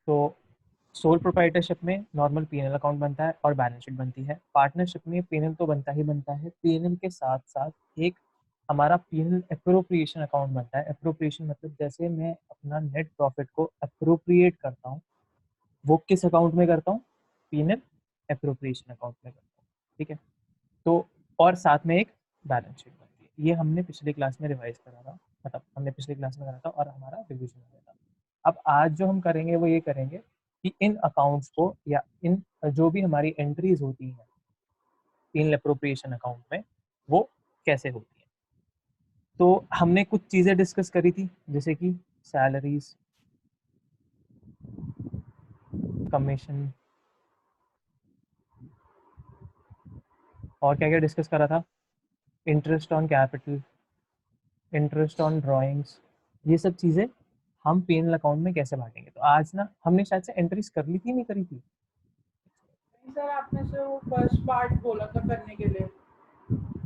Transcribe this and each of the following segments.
तो sole proprietorship में normal PNL account बनता है और बैलेंस शीट बनती है। पार्टनरशिप में पीएनएल तो बनता ही बनता है, पीएनएल के साथ साथ एक हमारा पीएनएल एप्रोप्रिएशन अकाउंट बनता है। एप्रोप्रिएशन मतलब जैसे मैं अपना नेट प्रॉफिट को अप्रोप्रिएट करता हूँ, वो किस अकाउंट में करता हूँ? पीएनएल एप्रोप्रिएशन अकाउंट में करता हूँ, ठीक है। तो और साथ में एक बैलेंस शीट बनती है। ये हमने पिछली क्लास में रिवाइज करा था, मतलब हमने पिछली क्लास में करा था और हमारा रिविजन हो गया था। अब आज जो हम करेंगे वो ये करेंगे कि इन अकाउंट्स को या इन जो भी हमारी एंट्रीज होती हैं पीएनएल एप्रोप्रिएशन अकाउंट में, वो कैसे होती है। तो हमने कुछ चीज़ें डिस्कस करी थी, जैसे कि सैलरीज, कमीशन, और क्या क्या डिस्कस करा था, interest on capital, interest on drawings, ये सब चीज़ें हम पीएनएल अकाउंट में कैसे बांटेंगे। तो आज ना हमने शायद से एंट्रीज कर ली थी, नहीं करी थी? सर आपने से वो फर्स्ट पार्ट बोला था करने के लिए।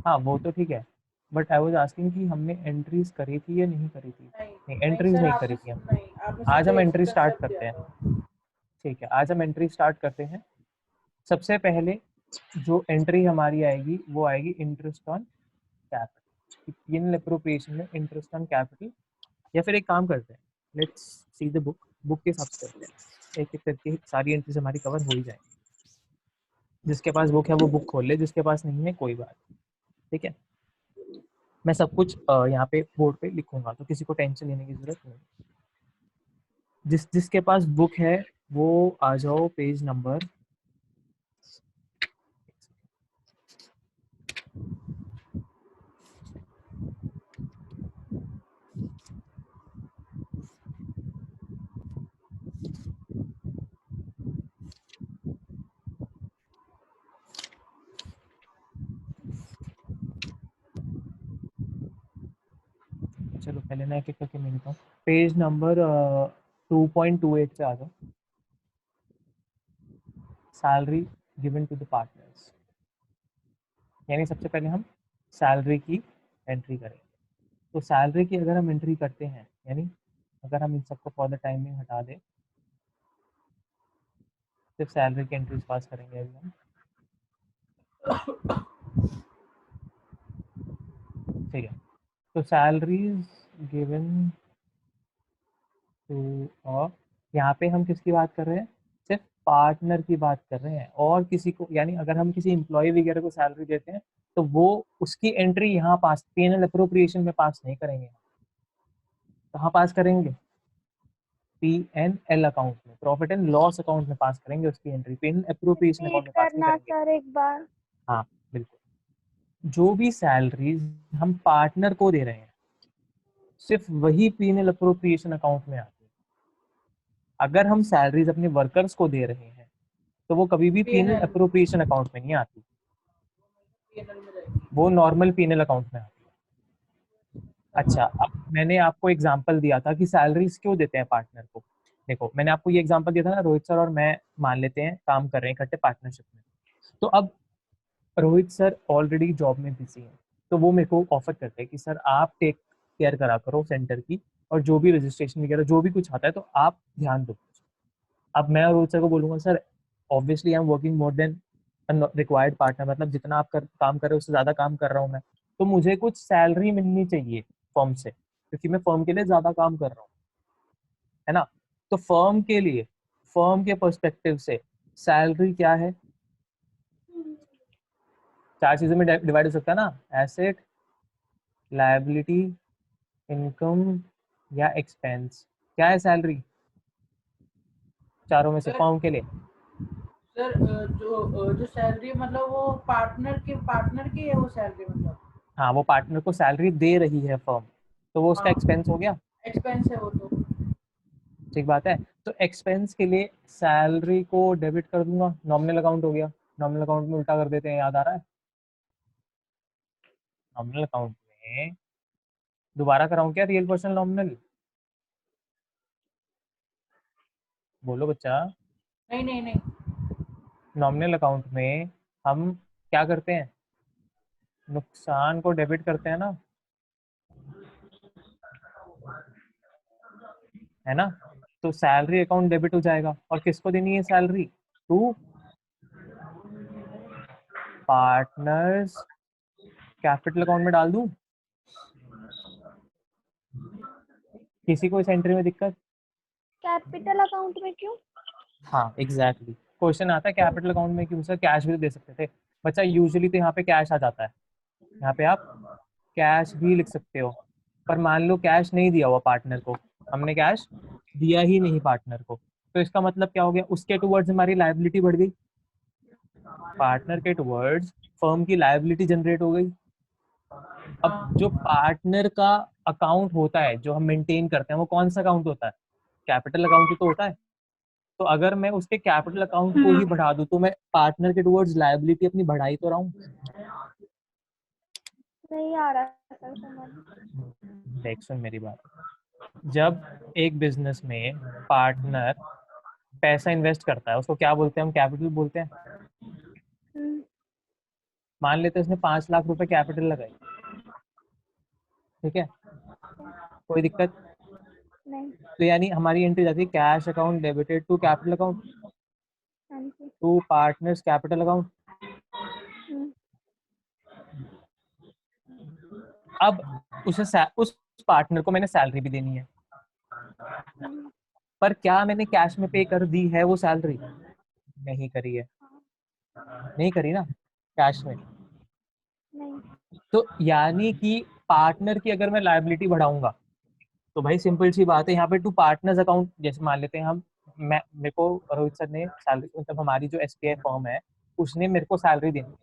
हाँ वो तो ठीक है, बट आई वाज आस्किंग कि हमने एंट्रीज करी थी या नहीं करी थी। नहीं नहीं, नहीं एंट्रीज सर, नहीं आपने करी थी हमने। नहीं, आपने आज सिर्फ हम बेसिक एंट्री स्टार्ट कंसेप्ट करते दिया हैं, था। ठीक है। आज हम एंट्री स्टार्ट करते हैं। सबसे पहले जो एंट्री हमारी आएगी वो आएगी interest on capital. PNL appropriation में इंटरेस्ट ऑन कैपिटल, या फिर एक काम करते हैं, let's see the book, book के हिसाब से करते हैं, एक एक करके सारी एंट्रीज हमारी कवर हो ही जाएंगी। जिसके पास बुक है वो बुक खोल ले, जिसके पास नहीं है कोई बात, ठीक है। मैं सब कुछ यहाँ पे बोर्ड पे लिखूंगा, तो किसी को टेंशन लेने की जरूरत नहीं। जिसके पास बुक है वो आ जाओ पेज नंबर, चलो पहले ना एक एक करके मैं लिखता हूँ। पेज नंबर 2.28 पे आ जाओ, salary given to the partners. यानी सबसे पहले हम सैलरी की एंट्री करें। तो सैलरी की अगर हम एंट्री करते हैं, यानी अगर हम इन सबको फॉर द टाइमिंग हटा दें, सिर्फ सैलरी की एंट्रीज पास करेंगे अभी हम, ठीक है। तो सैलरीज गिवन टू, और यहाँ पे हम किसकी बात कर रहे हैं? सिर्फ पार्टनर की बात कर रहे हैं, और किसी को, यानी अगर हम किसी एम्प्लॉय वगैरह को सैलरी देते हैं तो वो उसकी एंट्री यहाँ पास पीएनएल अप्रोप्रिएशन में पास नहीं करेंगे। कहाँ पास करेंगे? पीएनएल अकाउंट में, प्रॉफिट एंड लॉस अकाउंट में पास करेंगे उसकी entry, PNL appropriation account repeat में पास नहीं करना करेंगे। सर एक बार। हाँ बिल्कुल, जो भी सैलरीज हम पार्टनर को दे रहे हैं सिर्फ वही पीएनएल अप्रोप्रिएशन अकाउंट में आती है। अगर हम सैलरीज अपने वर्कर्स को दे रहे हैं तो वो कभी भी पीएनएल पीएनएल अप्रोप्रिएशन अकाउंट में नहीं आती, पीएनएल में रहेगी। वो नॉर्मल पीएनएल अकाउंट में आती है। अच्छा, अब मैंने आपको एग्जांपल दिया था कि सैलरीज क्यों देते हैं पार्टनर को। देखो मैंने आपको ये एग्जांपल दिया था ना, रोहित सर और मैं मान लेते हैं काम कर रहे हैं इकट्ठे पार्टनरशिप में। तो अब रोहित सर ऑलरेडी जॉब में बिजी हैं, तो वो मेरे को ऑफर करते हैं कि सर आप टेक केयर करा करो सेंटर की, और जो भी रजिस्ट्रेशन वगैरह जो भी कुछ आता है तो आप ध्यान दो। अब मैं रोहित सर को बोलूंगा sir obviously I am working more than required partner, मतलब जितना आप काम कर रहे हो उससे ज़्यादा काम कर रहा हूँ मैं, तो मुझे कुछ सैलरी मिलनी चाहिए फर्म से, क्योंकि मैं फर्म के लिए ज़्यादा काम कर रहा हूँ, है ना। तो फर्म के लिए, फर्म के पर्सपेक्टिव से सैलरी क्या है? चार चीज़ों में डिवाइड हो सकता है ना, एसेट, लायबिलिटी, इनकम या एक्सपेंस। क्या है सैलरी चारों में से सर फर्म के लिए? सर जो सैलरी मतलब वो पार्टनर की है वो सैलरी मतलब। हाँ, वो पार्टनर को सैलरी दे रही है फर्म, तो वो उसका हाँ, एक्सपेंस हो गया, एक्सपेंस है वो तो। ठीक बात है। तो एक्सपेंस के लिए सैलरी को डेबिट कर दूंगा, नॉमिनल अकाउंट हो गया। नॉमिनल अकाउंट में उल्टा कर देते हैं, याद आ रहा है? नॉमिनल अकाउंट में दोबारा कराऊं क्या रियल पर्सन नॉमिनल? बोलो बच्चा। नहीं नहीं नहीं। नॉमिनल अकाउंट में हम क्या करते हैं? नुकसान को डेबिट करते हैं ना, है ना। तो सैलरी अकाउंट डेबिट हो जाएगा, और किसको देनी है salary? To partners capital account में डाल दूं? किसी को इस एंट्री में दिक्कत? कैपिटल अकाउंट में क्यों? हाँ एग्जैक्टली, क्वेश्चन आता है कैपिटल अकाउंट में क्यों सर, कैश भी तो दे सकते थे बच्चा। यूजुअली तो यहाँ पे कैश आ जाता है, यहाँ पे आप कैश भी लिख सकते हो, पर मान लो कैश नहीं दिया हुआ पार्टनर को, हमने कैश दिया ही नहीं पार्टनर को, तो इसका मतलब क्या हो गया, उसके टुवर्ड्स हमारी लायबिलिटी बढ़ गई, पार्टनर के टुवर्ड्स फर्म की लायबिलिटी जनरेट हो गई। अब जो पार्टनर का अकाउंट होता है जो हम मेंटेन करते हैं वो कौन सा अकाउंट होता है? कैपिटल अकाउंट ही तो होता है। तो अगर मैं उसके कैपिटल अकाउंट को ही बढ़ा दूं तो मैं पार्टनर के टुवर्ड्स लायबिलिटी अपनी बढ़ाई तो रहा हूँ। नहीं आ रहा सर समझ। देख सुन मेरी बात, जब एक बिजनेस में पार्टनर पैसा इन्वेस्ट करता है उसको क्या बोलते हैं हम? कैपिटल बोलते हैं। मान लेते हैं उसने 5 लाख रुपए कैपिटल लगाई, ठीक है, कोई दिक्कत नहीं। तो यानी हमारी एंट्री जाती है cash account debited to capital account हाँ जी। To partners capital account. अब उस पार्टनर को मैंने सैलरी भी देनी है, पर क्या मैंने कैश में पे कर दी है वो सैलरी? नहीं करी है, नहीं करी ना कैश में। नहीं। तो यानी कि पार्टनर की अगर मैं लायबिलिटी बढ़ाऊंगा तो भाई सिंपल सी बात है, यहाँ पे टू पार्टनर्स अकाउंट, जैसे मान लेते हैं हम, मैं मेरे को रोहित सर ने सैलरी, मतलब हमारी जो एसबीआई फर्म है उसने मेरे को सैलरी देनी है,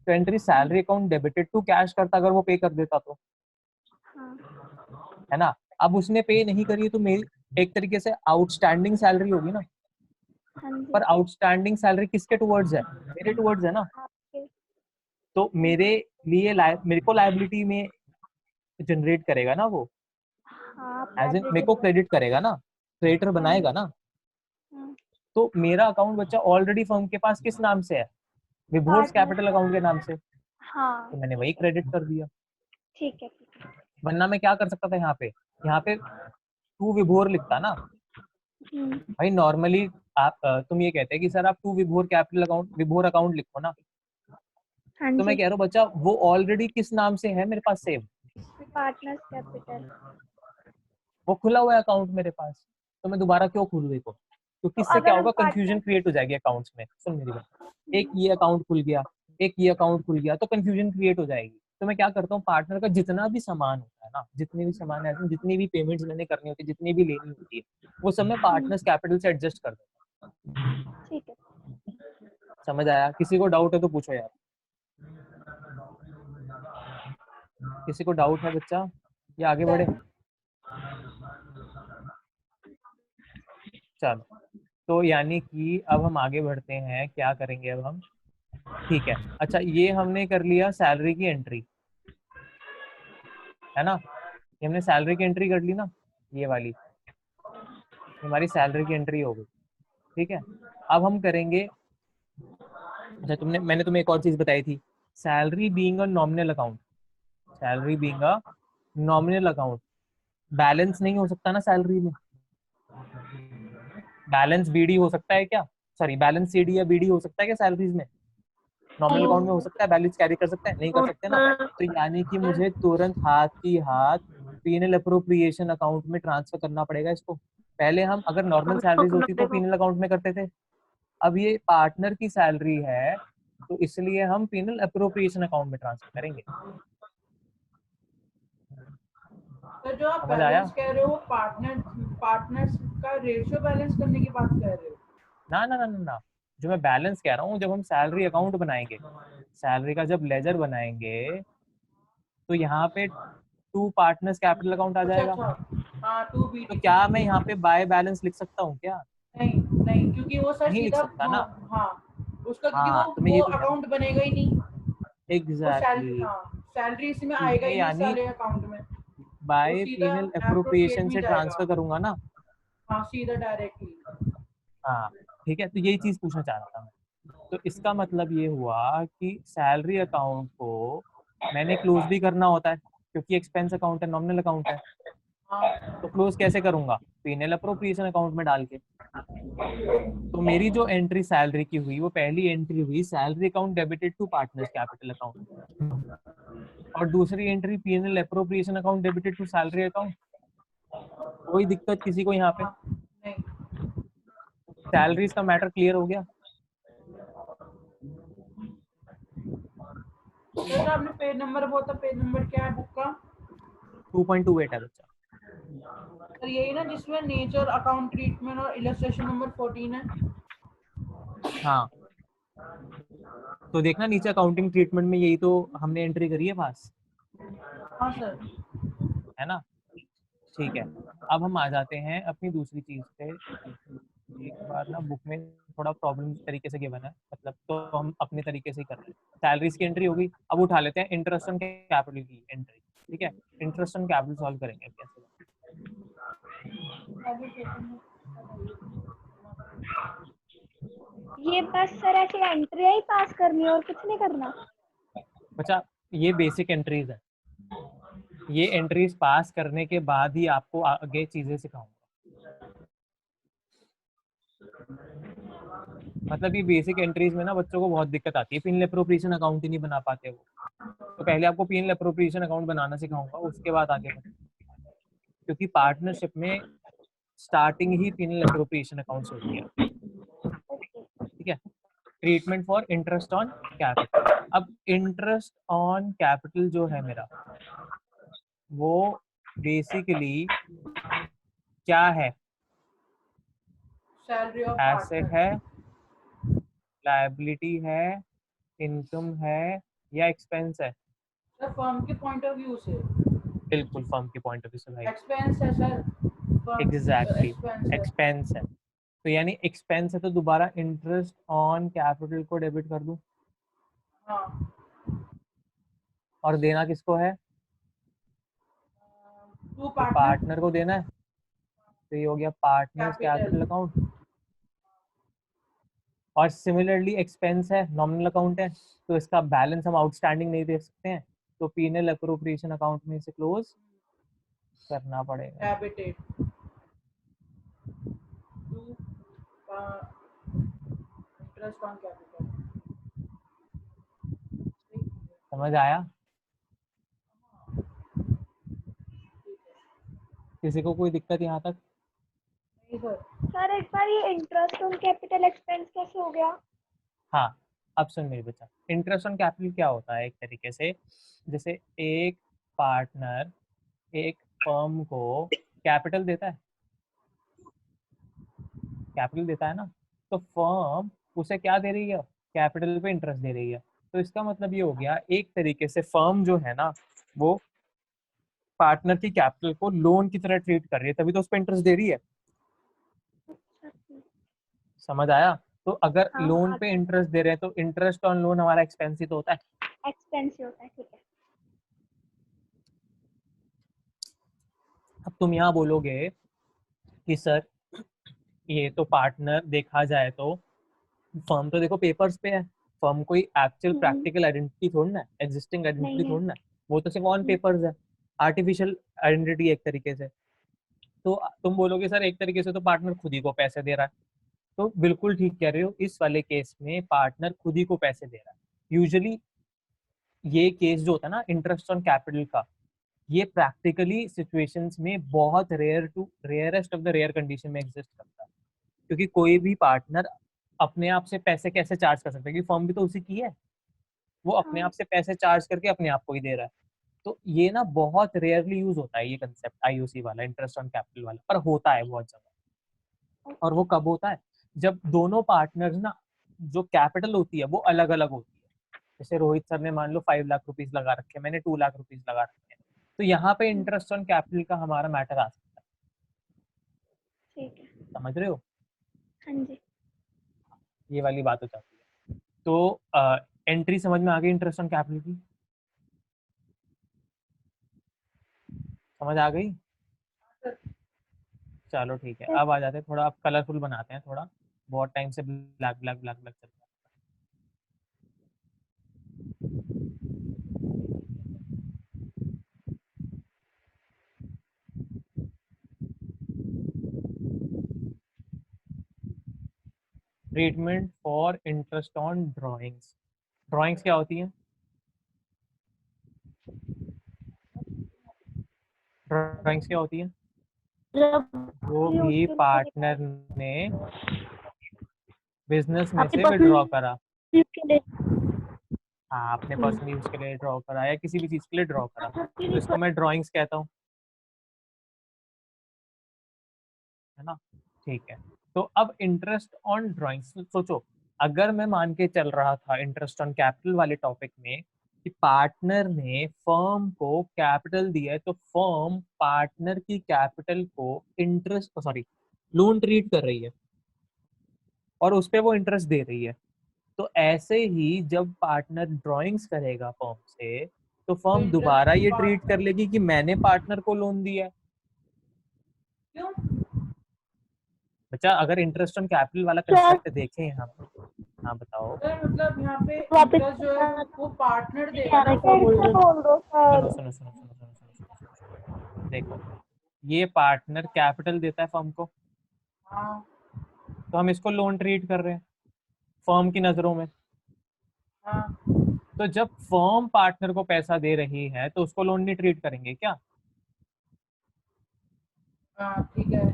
तो entry salary account debited to cash करता अगर वो पे कर देता तो, है ना। अब उसने पे नहीं करी तो मेरी एक तरीके से आउटस्टैंडिंग सैलरी होगी ना, पर आउटस्टैंडिंग सैलरी किसके टुवर्ड्स है? मेरे टुवर्ड्स है ना। तो मेरे लिए मेरे को लायबिलिटी में जनरेट करेगा ना वो, एज इन मेरे को क्रेडिट करेगा ना, क्रेडिटर बनाएगा ना। तो मेरा अकाउंट बच्चा ऑलरेडी फर्म के पास किस नाम से है? विभोर्स कैपिटल अकाउंट के नाम से। हाँ। तो मैंने वही क्रेडिट कर दिया। ठीक है। वरना मैं क्या कर सकता था, यहाँ पे टू विभोर लिखता ना भाई। नॉर्मली आप तुम ये कहते हैं कि सर आप टू विभोर कैपिटल अकाउंट, विभोर अकाउंट लिखो ना। हाँ तो मैं जी। कह रहा हूँ बच्चा वो ऑलरेडी किस नाम से है मेरे पास सेव? Partners capital. वो खुला हुआ है अकाउंट मेरे पास, तो मैं दोबारा क्यों खोलूँ देखो? क्योंकि तो इससे क्या अगर हम होगा, कंफ्यूजन क्रिएट हो जाएगी अकाउंट्स में। सुन मेरी बात, एक ये अकाउंट खुल गया, एक ये अकाउंट खुल गया, तो कंफ्यूजन क्रिएट हो जाएगी। तो मैं क्या करता हूँ, पार्टनर का जितना भी सामान होता है ना, जितने भी सामान है, जितनी भी पेमेंट्स मैंने करनी होती है, जितनी भी लेनी होती है, वो सब मैं पार्टनर्स कैपिटल से एडजस्ट कर देता हूँ। ठीक है। समझ आया? किसी को डाउट है तो पूछो यार। किसी को डाउट है बच्चा, या आगे बढ़े? चलो, तो यानी कि अब हम आगे बढ़ते हैं, क्या करेंगे अब हम? ठीक है, अच्छा ये हमने कर लिया सैलरी की एंट्री, है ना। ये हमने सैलरी की एंट्री कर ली ना, ये वाली हमारी सैलरी की एंट्री हो गई, ठीक है। अब हम करेंगे, अच्छा मैंने तुम्हें एक और चीज बताई थी, salary being a nominal account, salary being a nominal account, balance नहीं हो सकता ना सैलरी में। बैलेंस बीडी हो सकता है क्या? सॉरी, बैलेंस सीडी या बीडी हो सकता है क्या सैलरीज में? नॉमिनल अकाउंट में हो सकता है? बैलेंस कैरी कर सकता है? नहीं कर सकते ना। तो यानी कि मुझे तुरंत हाथ की हाथ पीनल अप्रोप्रिएशन अकाउंट में ट्रांसफर करना पड़ेगा इसको। पहले हम अगर नॉर्मल सैलरीज होती तो पीनल अकाउंट में करते थे, अब ये पार्टनर की सैलरी है तो इसलिए हम पीनल अप्रोप्रिएशन अकाउंट में ट्रांसफर करेंगे। तो जो आप समझ आया? बैलेंस कह रहे हो वो पार्टनर्स का रेशियो बैलेंस करने की बात कर रहे हो? ना ना ना ना ना, जो मैं बैलेंस कह रहा हूँ, जब हम सैलरी अकाउंट बनाएंगे, सैलरी का जब लेजर बनाएंगे तो यहाँ पे टू पार्टनर्स कैपिटल अकाउंट आ अच्छा जाएगा। अच्छा, हाँ टू बी तो टी क्या मैं सी। यहाँ पे बाय बैलेंस लिख सकता हूँ क्या? नहीं नहीं, क्योंकि वो सर नहीं लिख सीधा सकता ना। हाँ उसका, क्योंकि हाँ तो मैं वो ये तो कह रहा हूँ, अकाउंट बनेगा ही नहीं। वो सैलरी, एग्जैक्टली। हाँ सैलरी इसमें तो आएगा ये ही नहीं इस यानी वाले अकाउंट में। वो बाय सीधा पीनल एप्रोप्रिएट अप्रोप्रिएशन में से जाएगा। ट्रांसफर करूंगा ना। हाँ सीधा डायरेक्टली। हाँ ठीक है, तो यही चीज पूछना चाह रहा था मैं। तो इसका मतलब ये हुआ कि सैलरी अकाउंट को मैंने क्लोज भी करना होता है क्योंकि एक्सपेंस अकाउंट है, नॉमिनल अकाउंट है। हाँ तो क्लोज कैसे करूंगा? पीएनएल अप्रोप्रिएशन अकाउंट में डाल के। तो मेरी जो एंट्री सैलरी की हुई, वो पहली एंट्री हुई salary account debited to partners capital account, और दूसरी entry PNL appropriation account debited to salary account. कोई दिक्कत किसी को यहाँ पे? हाँ, नहीं सैलरीज का मैटर क्लियर हो गया? सर जो आपने पेज नंबर बोला था, पेज नंबर क्या है बुक का? 2.28 है बच्चा। सर यही ना जिसमें नेचर, अकाउंट ट्रीटमेंट और इलस्ट्रेशन नंबर 14 है। हाँ, तो देखना नीचे अकाउंटिंग ट्रीटमेंट में यही तो हमने एंट्री करी है पास, हाँ सर। है ना? ठीक है, अब हम आ जाते हैं अपनी दूसरी चीज पे। एक बार ना बुक में थोड़ा प्रॉब्लम तरीके से गिवन है, मतलब तो हम अपने तरीके से ही कर रहे हैं। सैलरीज की एंट्री होगी, अब उठा लेते हैं इंटरेस्ट ऑन कैपिटल की एंट्री। ठीक है, इंटरेस्ट ऑन कैपिटल सॉल्व करेंगे कैसे। ये बस सर ऐसी एंट्री ही पास करनी है और कुछ नहीं करना? बच्चा ये बेसिक एंट्रीज है, ये एंट्रीज पास करने के बाद ही आपको आगे चीजें सिखाऊंगा। मतलब ये बेसिक एंट्रीज में ना बच्चों को बहुत दिक्कत आती है, पीएनएल एप्रोप्रिएशन अकाउंट ही नहीं बना पाते वो। तो पहले आपको पीएनएल एप्रोप्रिएशन अकाउंट बनाना सिखाऊंगा, उसके बाद आगे बढ़ेंगे। क्योंकि पार्टनरशिप में स्टार्टिंग ही पीएनएल एप्रोप्रिएशन अकाउंट से होती है। ठीक है, treatment for interest on capital. अब इंटरेस्ट ऑन कैपिटल जो है मेरा, वो बेसिकली क्या है? Salary of asset partner. है, लायबिलिटी है, इनकम है, या एक्सपेंस है? सर फर्म के पॉइंट ऑफ व्यू से बिल्कुल फर्म के पॉइंट ऑफ व्यू से भाई, एक्सपेंस है सर। एग्जैक्टली एक्सपेंस है। एक्सपेंस है। तो यानी एक्सपेंस है तो दोबारा इंटरेस्ट ऑन कैपिटल को डेबिट कर दूं, हाँ और देना किसको है? टू तो पार्टनर पार्टनर को देना है, तो ये हो गया पार्टनर्स कैपिटल। Capital account. और सिमिलरली एक्सपेंस है, नॉमिनल अकाउंट है, तो इसका बैलेंस हम आउटस्टैंडिंग नहीं दे सकते हैं, तो पीएनएल अप्रोप्रिएशन अकाउंट में इसे क्लोज करना पड़ेगा। Debited to interest on capital. समझ आया? किसी को कोई दिक्कत यहाँ तक? नहीं सर। सर एक बार ये इंटरेस्ट ऑन कैपिटल एक्सपेंस कैसे हो गया? हाँ, अब सुन मेरे बच्चा, इंटरेस्ट ऑन कैपिटल क्या होता है? एक तरीके से जैसे एक पार्टनर एक फर्म को कैपिटल देता है, कैपिटल देता है ना, तो फर्म उसे क्या दे रही है? कैपिटल पे इंटरेस्ट दे रही है। तो इसका मतलब ये हो गया, एक तरीके से फर्म जो है ना, वो पार्टनर की कैपिटल को लोन की तरह ट्रीट कर रही है, तभी तो उस पर इंटरेस्ट दे रही है। अच्छा, ठीक। समझ आया? तो अगर हाँ लोन आ पे गया। इंटरेस्ट दे रहे हैं तो इंटरेस्ट ऑन लोन हमारा एक्सपेंस ही तो होता है। एक्सपेंस ही होता है, ठीक है। अब तुम यहाँ बोलोगे कि सर ये तो पार्टनर देखा जाए तो फर्म तो देखो पेपर्स पे है, फर्म कोई एक्चुअल प्रैक्टिकल आइडेंटिटी थोड़ी ना है, एग्जिस्टिंग आइडेंटिटी नहीं है। थोड़ी ना है, वो तो सिर्फ ऑन पेपर्स है, आर्टिफिशियल आइडेंटिटी एक तरीके से। तो तुम बोलोगे सर एक तरीके से तो पार्टनर खुद ही को पैसे दे रहा है, तो बिल्कुल ठीक कह रहे हो, इस वाले केस में पार्टनर खुद ही को पैसे दे रहा है। यूजुअली ये केस जो होता है ना इंटरेस्ट ऑन कैपिटल का, ये प्रैक्टिकली सिचुएशंस में बहुत rarest of the rare condition में एग्जिस्ट करता है, क्योंकि कोई भी पार्टनर अपने आप से पैसे कैसे चार्ज कर सकता है, क्योंकि फर्म भी तो उसी की है, वो अपने हाँ। आप से पैसे चार्ज करके अपने आप को ही दे रहा है। तो ये ना बहुत रेयरली यूज होता है ये कंसेप्ट आईओसी वाला, इंटरेस्ट ऑन कैपिटल वाला, पर होता है बहुत जगह। और वो कब होता है? जब दोनों पार्टनर्स ना, जो कैपिटल होती है वो अलग अलग होती है। जैसे रोहित सर ने मान लो 5 लाख रुपीज लगा रखे, मैंने 2 लाख रुपीज लगा रखे हैं, तो यहाँ पे इंटरेस्ट ऑन कैपिटल का हमारा मैटर आ सकता है। ठीक है। समझ रहे हो? हाँ जी। ये वाली बात हो जाती है। तो एंट्री समझ में आ गई इंटरेस्ट ऑन कैपिटल की? समझ आ गई? चलो ठीक है, अब आ जाते हैं थोड़ा, अब कलरफुल बनाते हैं थोड़ा, बहुत टाइम से ब्लैक ब्लैक ब्लैक ब्लैक चल रहा है। Treatment for interest on drawings. Drawings क्या होती हैं? ड्राइंग्स क्या होती हैं? जब जो यूज भी के लिए पार्टनर ने बिजनेस में आपके से विड्रॉ पर्सनल करा, यूज के लिए हाँ अपने पर्सनल यूज के लिए ड्रॉ करा या किसी भी चीज के लिए ड्रॉ करा, आपकी तो इसको मैं ड्राइंग्स कहता हूँ, है ना? ठीक है। तो अब इंटरेस्ट ऑन ड्राइंग्स सोचो, अगर मैं मान के चल रहा था इंटरेस्ट ऑन कैपिटल वाले टॉपिक में कि पार्टनर ने फर्म को कैपिटल दिया है, तो फर्म पार्टनर की कैपिटल को इंटरेस्ट सॉरी लोन ट्रीट कर रही है और उस पे वो इंटरेस्ट दे रही है। तो ऐसे ही जब पार्टनर ड्राइंग्स करेगा फर्म से, तो तो फर्म दोबारा इंटरेस्ट ये ट्रीट कर पार्टनर लेगी कि मैंने पार्टनर को लोन दिया है। क्यों? बच्चा अगर इंटरेस्ट ऑन कैपिटल वाला सर कंसेप्ट देखें हम, हाँ बताओ। सर मतलब यहाँ पे वापस इंटरेस्ट जो है वो पार्टनर नहीं देगा आ ना रहा, फर्म फिर को। से बोल दो सुनो सर। सुनो सुनो सुनो सुनो सुनो सुनो सुनो। देखो, ये पार्टनर कैपिटल देता है फर्म को, हाँ तो हम इसको लोन ट्रीट कर रहे हैं फर्म की नजरों में। हाँ तो जब फर्म पार्टनर को पैसा दे रही है तो उसको लोन नहीं ट्रीट करेंगे क्या? हाँ ठीक है।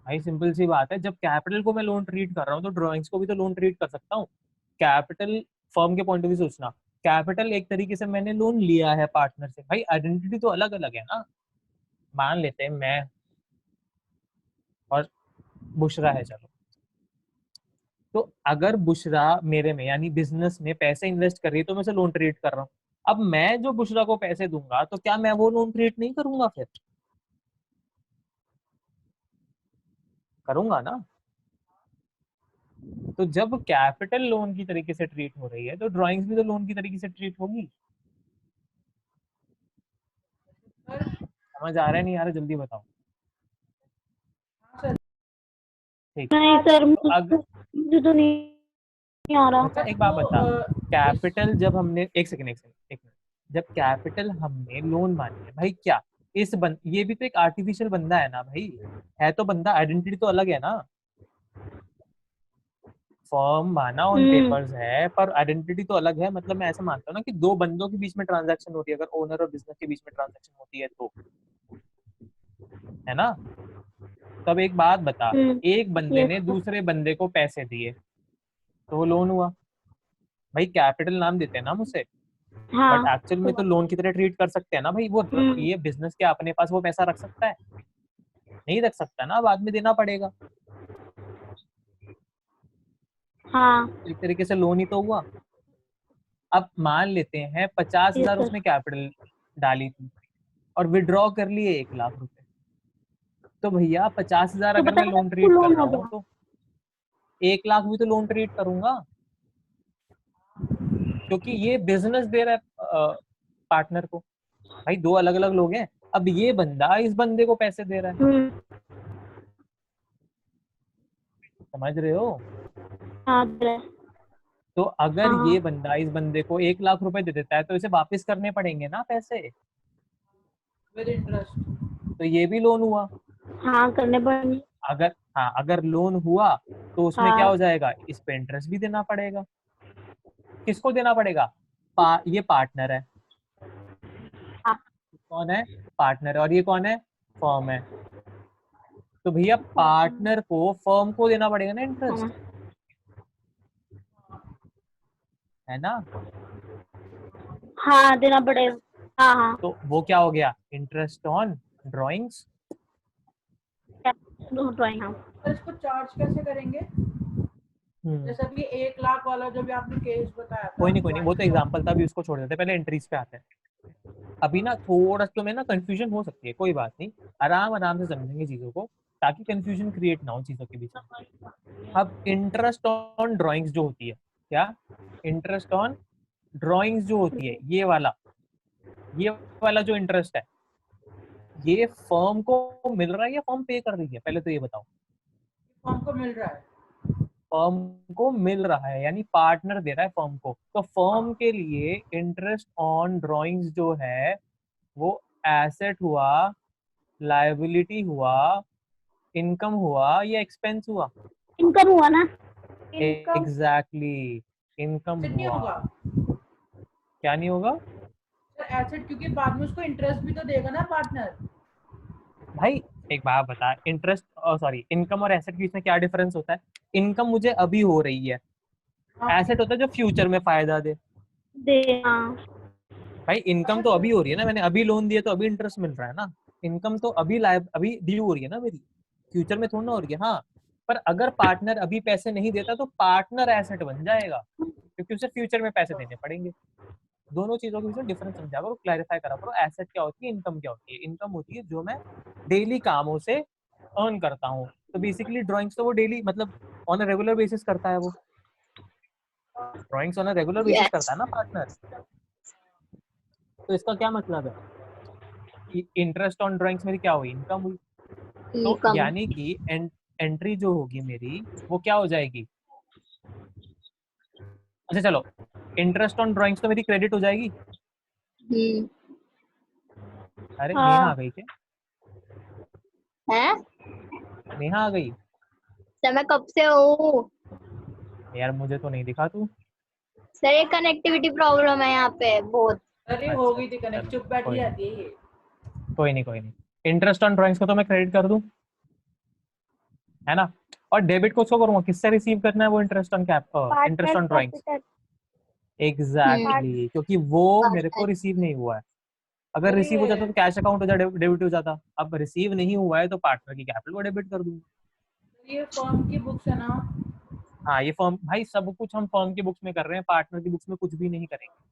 भाई सिंपल सी बात है, जब कैपिटल को मैं लोन ट्रीट कर रहा हूँ तो ड्राइंग्स को भी तो लोन ट्रीट कर सकता हूँ। कैपिटल फर्म के पॉइंट ऑफ व्यू सोचना, कैपिटल एक तरीके से मैंने लोन लिया है पार्टनर से, भाई आइडेंटिटी तो अलग अलग है ना। मान लेते हैं मैं और बुशरा है, चलो, तो अगर बुशरा मेरे में यानी बिजनेस में पैसे इन्वेस्ट कर रही है तो मैं उसे लोन ट्रीट कर रहा हूँ। अब मैं जो बुशरा को पैसे दूंगा तो क्या मैं वो लोन ट्रीट नहीं करूंगा? फिर करूंगा ना। तो जब कैपिटल लोन की तरीके से ट्रीट हो रही है तो ड्राइंग्स भी तो लोन की तरीके से ट्रीट होगी। सर समझ आ रहा है नहीं आ रहा, जल्दी बताओ। हाँ सर। ठीक। नहीं सर, तो अगर मुझे तो नहीं आ रहा। अच्छा एक बात तो बता, इस कैपिटल जब हमने एक मिनट, जब कैपिटल हमने लोन मानी है भाई, क्या ये भी तो एक आर्टिफिशियल बंदा है ना भाई, है तो बंदा, आइडेंटिटी तो अलग है ना। फर्म माना ऑन पेपर्स है पर आइडेंटिटी तो अलग है। मतलब मैं ऐसा मानता हूँ ना कि दो बंदों के बीच में ट्रांजैक्शन होती है, अगर ओनर और बिजनेस के बीच में ट्रांजैक्शन होती है तो, है ना? तब एक बात बता, एक बंदे यस ने सर। दूसरे बंदे को पैसे दिए तो वो लोन हुआ। भाई कैपिटल नाम देते हैं ना हम उसे, बट हाँ। एक्चुअल में तो लोन की तरह ट्रीट कर सकते हैं ना भाई। वो ये बिजनेस के अपने पास वो पैसा रख सकता है? नहीं रख सकता ना, बाद में देना पड़ेगा। हाँ। एक तरीके से लोन ही तो हुआ। अब मान लेते हैं यस 50,000 सर। उसने कैपिटल डाली थी और विड्रॉ कर लिए 1,00,000 रुपए, तो भैया 50,000 तो अगर मैं बता लोन ट्रीट कर लोन रहा हो हूँ गया। तो 1,00,000 भी तो लोन ट्रीट करूंगा, क्योंकि ये बिजनेस दे रहा है पार्टनर को। भाई दो अलग अलग लोग हैं, अब ये बंदा इस बंदे को पैसे दे रहा है, समझ रहे हो? हाँ दे रहा है। तो अगर ये हाँ। बंदा इस बंदे को 1,00,000 रुपए दे देता है तो इसे वापस करने पड़ेंगे ना पैसे, विद इंटरेस्ट। तो ये भी लोन हुआ। हाँ करने पड़ेंगे। अगर हाँ अगर लोन हुआ तो उसमें क्या हाँ। हो जाएगा, इस पे इंटरेस्ट भी देना पड़ेगा। किसको देना पड़ेगा? ये पार्टनर है। हाँ। कौन है? पार्टनर है। और ये कौन है? फर्म है। तो भैया पार्टनर को फर्म को देना पड़ेगा ना इंटरेस्ट, है ना? हाँ देना पड़ेगा। हाँ हाँ। तो वो क्या हो गया, इंटरेस्ट ऑन ड्राइंग्स। ड्राइंग हाँ। सर इसको चार्ज कैसे करेंगे? जैसा कि 1,00,000 वाला जो भी आपने केस बताया था कोई नहीं, वो तो drawings का। एग्जांपल था, अभी उसको छोड़ देते हैं, पहले एंट्रीज पे आते हैं। अभी ना थोड़ा तुम्हें ना कंफ्यूजन हो सकती है, कोई बात नहीं, आराम आराम से समझेंगे चीजों को ताकि कंफ्यूजन क्रिएट ना हो चीजों के बीच में। अब इंटरेस्ट ऑन ड्राइंग्स जो होती है, क्या इंटरेस्ट ऑन ड्राइंग्स जो होती है, ये वाला जो इंटरेस्ट है, ये फर्म को मिल रहा है या फर्म पे कर रही है? पहले तो ये बताओ। फर्म को मिल रहा है। फर्म को मिल रहा है यानी पार्टनर दे रहा है फर्म को, तो फर्म हाँ के लिए इंटरेस्ट ऑन ड्राइंग्स जो है वो एसेट हुआ, लायबिलिटी हुआ, इनकम हुआ या एक्सपेंस हुआ? इनकम हुआ ना। इनकम एग्जैक्टली, इनकम एसेट नहीं हुआ। होगा क्या नहीं होगा सर एसेट, क्योंकि बाद में उसको इंटरेस्ट भी तो देगा ना पार्टनर। भाई? एक बात बता, इंटरेस्ट सॉरी इनकम और एसेट के बीच में क्या डिफरेंस होता है? इनकम मुझे अभी हो रही है, हाँ एसेट होता है जो फ्यूचर में फायदा दे। हाँ। भाई इनकम तो अभी हो रही है ना, मैंने अभी लोन दिया तो अभी इंटरेस्ट मिल रहा है ना। इनकम तो अभी ड्यू हो रही है ना मेरी, फ्यूचर में थोड़ा ना हो रही है। हाँ, पर अगर पार्टनर अभी पैसे नहीं देता तो पार्टनर एसेट बन जाएगा, क्योंकि उसे फ्यूचर में पैसे देने पड़ेंगे। दोनों चीजों के बीच में डिफरेंस समझा करो, क्लैरिफाई करा करो। एसेट क्या होती है, इनकम क्या होती है? इनकम होती है जो मैं डेली कामों से अर्न करता हूँ। तो बेसिकली ड्राइंग्स तो वो डेली मतलब ऑन अ रेगुलर बेसिस करता है, वो drawings on a regular basis करता यस। है ना पार्टनर। तो इसका क्या मतलब है कि इंटरेस्ट ऑन ड्राइंग्स मेरी क्या हुई, इनकम हुई। तो इनकम। यानी कि एंट्री जो होगी मेरी वो क्या हो जाएगी? अच्छा चलो, इंटरेस्ट ऑन ड्राइंग्स तो मेरी क्रेडिट हो जाएगी। हम्म। अरे नेहा आ हाँ गई क्या? है। नेहा आ गई सर मैं कब से हूँ। यार, मुझे तो नहीं दिखा तू। सर ये कनेक्टिविटी प्रॉब्लम है यहाँ पे बहुत। अरे हो अच्छा गई थी अच्छा, कनेक्ट, चलो चुप बैठी कोई नहीं, रहती है ये। कोई नहीं, कोई नहीं। इंटरेस्ट ऑन ड्राइंग्स को तो मैं क्रेडिट कर दूं, है ना? और डेबिट को उसको करूंगा, किससे रिसीव करना है वो interest on interest partner on drawings? Capital part exactly, क्योंकि वो मेरे को पार्टनर। रिसीव नहीं हुआ है। अगर सर रिसीव हो जाता ये तो कैश अकाउंट हो जाता, डेबिट हो जाता। अब रिसीव नहीं हुआ है तो पार्टनर की कैपिटल को डेबिट कर दूंगा। फर्म की बुक्स है ना। हाँ, ये फर्म भाई, सब कुछ हम फर्म की बुक्स में कर रहे हैं, पार्टनर की बुक्स में कुछ भी नहीं करेंगे।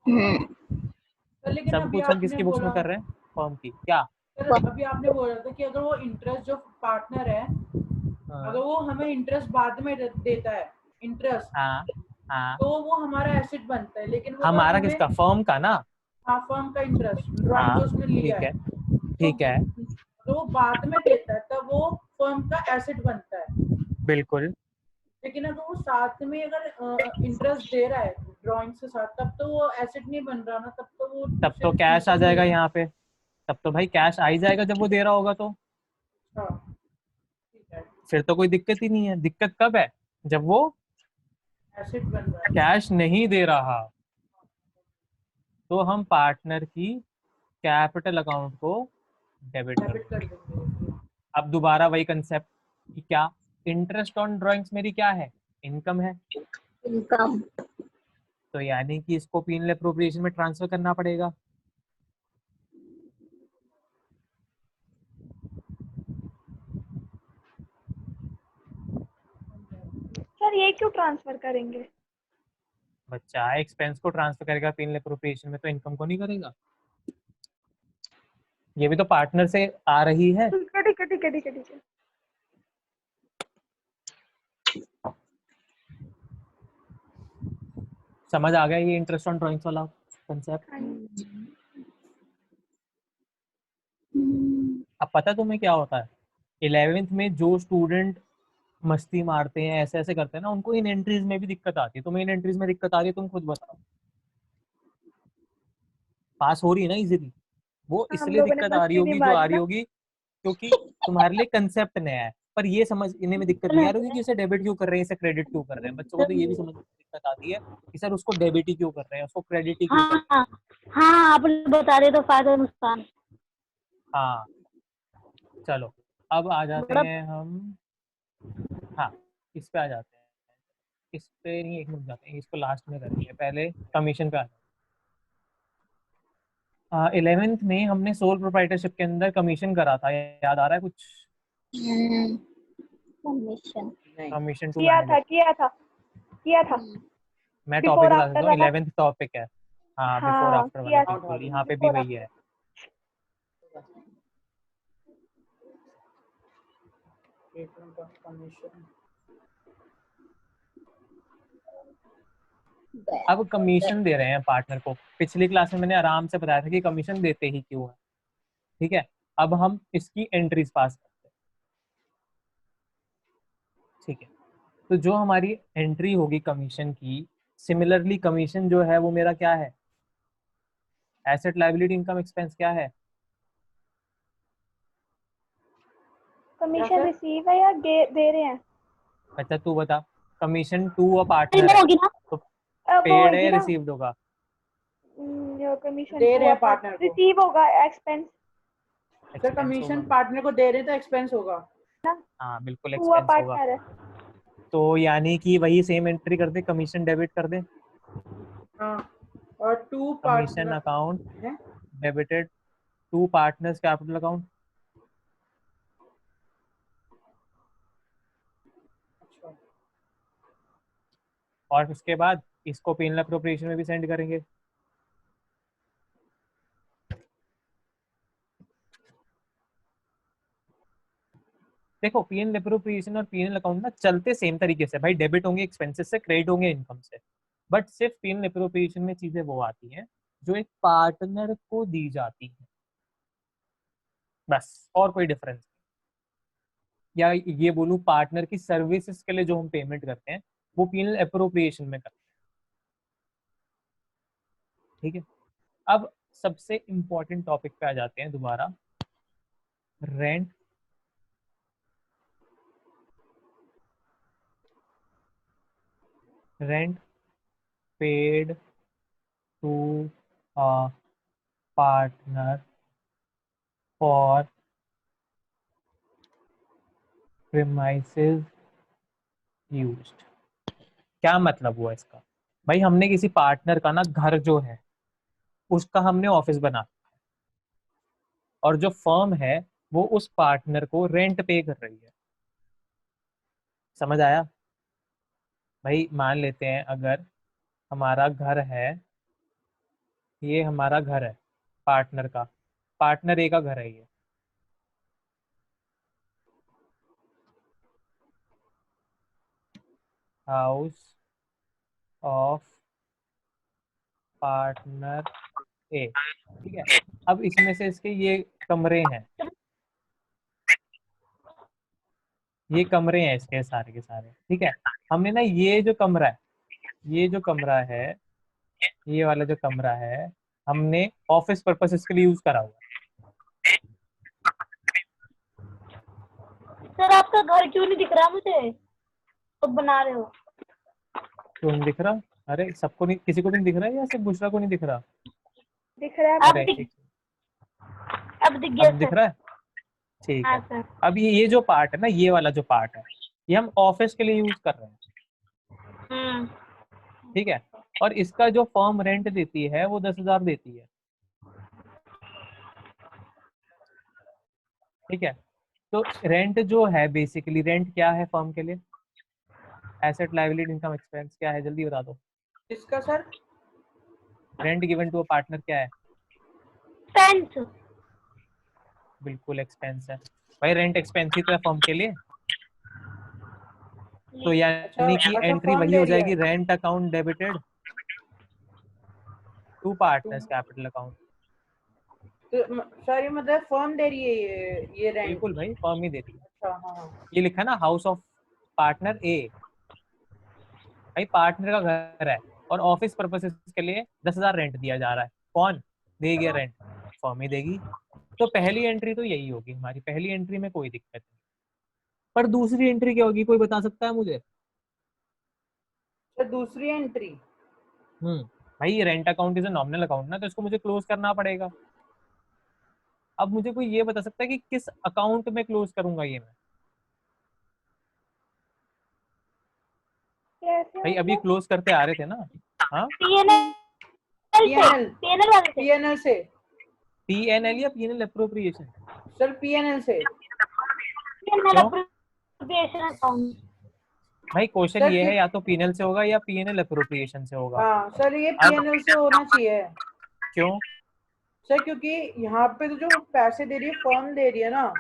हम्म। सर लेकिन सब अभी कुछ हम आपने किसकी बुक्स में बोला, कर रहे हैं? फर्म की। क्या? सर अभी आपने बोला था कि अगर वो इंटरेस्ट जो पार्टनर है, अगर हाँ वो हमें इंटरेस्ट बाद में देता है इंटरेस्ट, हाँ हाँ। तो वो हमारा एसेट बनता है। लेकिन वो अगर हमारा हमें, किसका? फर्म का ना। हाँ फर्म का इंटरेस्ट ड्राइंग हाँ जो उसने लिया ठीक है, है, तो ठीक है, तो वो बाद में देता है तब वो फर्म का एसेट बनता है। बिल्कुल। लेकिन अगर वो साथ में अगर इंटरेस्ट दे रहा है ड्राइंग्स के साथ, तब तो वो एसेट नहीं बन रहा ना, तब तो वो तब तो सिर्फ कैश आ इनकम ही जाएगा है। यहाँ पे। तब तो भाई कैश आ ही जाएगा जब वो दे रहा होगा तो। हाँ ठीक है, फिर तो कोई दिक्कत ही नहीं है। दिक्कत कब है? जब वो एसेट बन रहा है। कैश नहीं दे रहा, तो हम पार्टनर की कैपिटल अकाउंट को डेबिट कर डेबिट कर देंगे। देंगे। अब दोबारा वही कंसेप्ट कि क्या इंटरेस्ट ऑन ड्राइंग्स मेरी क्या है? इनकम है। इनकम। तो यानी कि इसको पीनल एप्रोप्रिएशन में ट्रांसफर करना पड़ेगा। सर ये क्यों ट्रांसफर करेंगे? बच्चा एक्सपेंस को ट्रांसफर करेगा पीनल एप्रोप्रिएशन में, तो इनकम को नहीं करेगा। ये भी तो पार्टनर से आ रही है। ठीक है ठीक है ठीक है ठीक है ठीक है। समझ आ गया ये इंटरेस्ट ऑन ड्राइंग्स वाला कंसेप्ट? हाँ जी। अब पता है तुम्हें क्या होता है? 11th में जो स्टूडेंट मस्ती मारते हैं, ऐसे ऐसे करते हैं ना, उनको इन एंट्रीज में भी दिक्कत आती है। तुम्हें इन एंट्रीज में दिक्कत आ रही है, तुम खुद बताओ। पास हो रही है ना इजीली? वो हम इसलिए लोगों ने दिक्कत आ रही मस्ती नहीं होगी जो आ मारी रही ना। होगी क्योंकि तुम्हारे लिए कंसेप्ट नया है। पर ये समझने में दिक्कत नहीं आ रही होगी कि इसे डेबिट क्यों कर रहे हैं, इसे क्रेडिट क्यों कर रहे हैं। बच्चों को तो ये भी समझने में दिक्कत आती है कि सर उसको डेबिट ही क्यों कर रहे हैं, उसको क्रेडिट ही क्यों कर रहे हाँ हाँ, आपने बता रहे तो फायदा नुकसान। हैं। हाँ चलो, अब आ जाते बड़ा। हैं हम। हाँ, इस पे आ जाते हैं। इस पे नहीं, एक मिनट जाते हैं, इसको लास्ट में करेंगे, पहले कमीशन पे आ जाते हैं। 11th में हमने सोल प्रोप्राइटरशिप के अंदर कमीशन करा था, याद आ रहा है कुछ? कमीशन। कमीशन टू किया था मैनेजर। किया था किया था। मैं टॉपिक बिफोर बता आफ्टर सकता हूँ, वाला। 11th टॉपिक है। हाँ, बिफोर हाँ आफ्टर वाला किया था। बिल्कुल, यहाँ पे भी बिफोर वही आफ्टर। है। कमीशन अब कमीशन दे रहे हैं पार्टनर को। पिछली क्लास में मैंने आराम से बताया था कि कमीशन देते ही क्यों है। ठीक है, अब हम इसकी एंट्रीज पास करते हैं। ठीक है, तो जो हमारी एंट्री होगी कमीशन की, सिमिलरली कमीशन जो है वो मेरा क्या है? एसेट, लायबिलिटी, इनकम, एक्सपेंस क्या है? Commission sir? रिसीव है या दे रहे हैं? अच्छा तू बता, कमीशन टू अ पार्टनर इधर है होगी ना। तो वो पेड है होगी या ना, रिसीव्ड होगा? कमीशन दे रहे हैं पार्टनर को। रिसीव होगा, एक्सपेंस सर एक्सपेंस कमीशन होगा। पार्टनर को दे रहे हैं तो एक्सपेंस होगा। ना, हाँ बिल्कुल टू एक्सपेंस होगा। पार्टनर है। तो यानी कि वही सेम एंट्री कर दे, कमीशन डेबिट कर दे। हाँ, और टू कमीशन पार्टनर अकाउंट है। Debited to partners capital account. अच्छा, और उसके बाद इसको पीनल अप्रोप्रिएशन में भी सेंड करेंगे। देखो पीएनएल अप्रोप्रिएशन और पीएनएल अकाउंट ना चलते सेम तरीके से भाई, डेबिट होंगे एक्सपेंसेस से, क्रेडिट होंगे इनकम से। बट सिर्फ पीएनएल अप्रोप्रिएशन में चीजें वो आती हैं जो एक पार्टनर को दी जाती है, बस, और कोई डिफरेंस नहीं। या ये बोलूं पार्टनर की सर्विसेज के लिए जो हम पेमेंट करते हैं वो पीएनएल अप्रोप्रिएशन में करते हैं, ठीक है। अब सबसे इंपॉर्टेंट टॉपिक पे आ जाते हैं दोबारा, rent rent paid to a partner for premises used. क्या मतलब हुआ इसका? भाई हमने किसी पार्टनर का ना घर जो है उसका हमने ऑफिस बना, और जो फर्म है वो उस पार्टनर को रेंट पे कर रही है। समझ आया? भाई मान लेते हैं अगर हमारा घर है, ये हमारा घर है पार्टनर का, पार्टनर ए का घर है ये, हाउस ऑफ पार्टनर ए, ठीक है। अब इसमें से इसके ये कमरे हैं, ये कमरे हैं इसके सारे के सारे, ठीक है। हमने ना ये जो कमरा है, ये जो कमरा है, ये वाला जो कमरा है, हमने ऑफिस पर्पसेस के लिए यूज करा हुआ है। सर आपका घर क्यों नहीं दिख रहा मुझे, तो बना रहे हो? क्यों नहीं दिख रहा? अरे सबको नहीं, किसी को भी नहीं दिख रहा है या सिर्फ बुशरा को नहीं दिख रहा? दिख रहा है अब अरे आपको? एक, अब दिख गया अब दिख सर। रहा है, ठीक हाँ है। सर। अब ये जो पार्ट है ना, ये वाला जो पार्ट है, ये हम ऑफिस के लिए यूज कर रहे हैं, हम्म। ठीक है। और इसका जो फर्म रेंट देती है वो 10,000 देती है, ठीक है। तो रेंट जो है, बेसिकली रेंट क्या है फर्म के लिए? एसेट, लायबिलिटी, इनकम, एक्सपेंस क्या है, जल्दी बता दो। इसका sir rent given to a partner क्या है? पेंस। बिल्कुल एक्सपेंस है भाई, रेंट एक्सपेंस ही तो है फर्म के लिए। तो अच्छा यानी कि अच्छा एंट्री फर्म वही दे हो रही जाएगी, है। Rent account debited to partners capital account. तो सर ये मतलब फर्म दे रही है ये रेंट। बिल्कुल भाई, फर्म ही दे रही है। अच्छा हाँ हाँ। ये लिखा ना, हाउस ऑफ पार्टनर ए, भाई पार्टनर का घर है और ऑफिस पर्पसेस के लिए 10,000 रेंट दिया जा रहा है। कौन देगी रेंट? फर्म ही देगी। तो पहली एंट्री तो यही होगी हमारी, पहली एंट्री में कोई दिक्कत नहीं। पर दूसरी एंट्री क्या होगी, कोई बता सकता है मुझे? सर दूसरी एंट्री भाई ये rent account is a nominal account ना, तो इसको मुझे क्लोज करना पड़ेगा। अब मुझे कोई ये बता सकता है कि किस अकाउंट में क्लोज करूंगा ये मैं? कैसे भाई अभी मतलब? क्लोज करते आ रहे थे ना। हाँ, पीएनएल से, पीएनएल पीएनएल वाले से। पीएनएल से पीएनएल या पीएनएल अप्रोप्रिएशन? सर पीएनएल से। पीएनएल क्यों अप्रोप्रिएशन अकाउंट। भाई? क्वेश्चन सर ये क्यों? है, या तो पीएनएल से होगा या पीएनएल अप्रोप्रिएशन से होगा। हाँ सर ये अब पीएनएल से होना चाहिए। क्यों? सर क्योंकि यहाँ पे तो जो पैसे दे रही है फर्म दे रही है ना,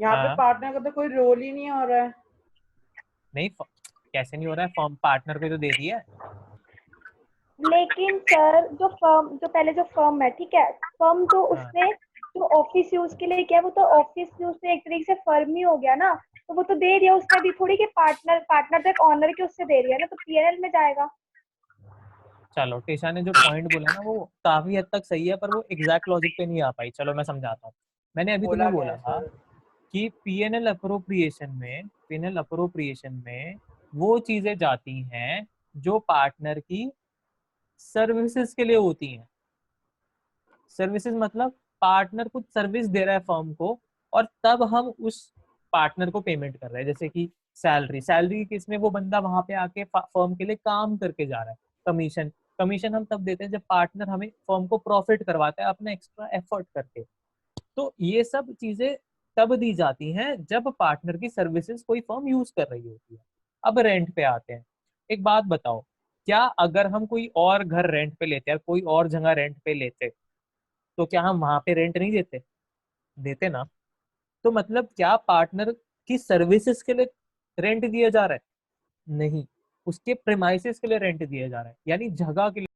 यहाँ पे हाँ पार्टनर का तो कोई रोल ही नहीं हो रहा है। नहीं, कैसे नहीं हो रहा है? फॉर्म पार्टनर को तो दे दिया है। लेकिन सर जो पहले जो फर्म है, ठीक है, फर्म तो हाँ उसने जो ऑफिस यूज के लिए किया, वो तो ऑफिस यूज से एक तरीके से फर्म ही हो गया ना, तो वो तो दे दिया उसने भी, थोड़ी कि पार्टनर पार्टनर तो एक ऑनर के उससे दे दिया ना, तो पीएनएल में जाएगा। चलो, टिशा ने जो पॉइंट बोला ना वो काफी हद तक सही है, पर वो एग्जैक्ट लॉजिक पे नहीं आ पाई। चलो मैं समझाता हूँ। मैंने अभी बोला तुम्हें क्या बोला है था सर? कि पीएनएल अप्रोप्रिएशन में वो चीजें जाती हैं जो पार्टनर की सर्विसेज के लिए होती हैं। सर्विसेज मतलब पार्टनर कुछ सर्विस दे रहा है फर्म को और तब हम उस पार्टनर को पेमेंट कर रहे हैं, जैसे कि सैलरी की केस में वो बंदा वहां पे आके फर्म के लिए काम करके जा रहा है। कमीशन हम तब देते हैं जब पार्टनर हमें फर्म को प्रॉफिट करवाता है अपना एक्स्ट्रा एफर्ट करके। तो ये सब चीजें तब दी जाती हैं जब पार्टनर की सर्विसेज कोई फर्म यूज कर रही होती है। अब रेंट पे आते हैं। एक बात बताओ, क्या अगर हम कोई और घर रेंट पे लेते हैं, कोई और जगह रेंट पे लेते, तो क्या हम वहां पे रेंट नहीं देते? देते ना। तो मतलब क्या पार्टनर की सर्विसेज के लिए रेंट दिया जा रहा है? नहीं, उसके प्रेमाइसेस के लिए रेंट दिया जा रहा है, यानी जगह के लिए।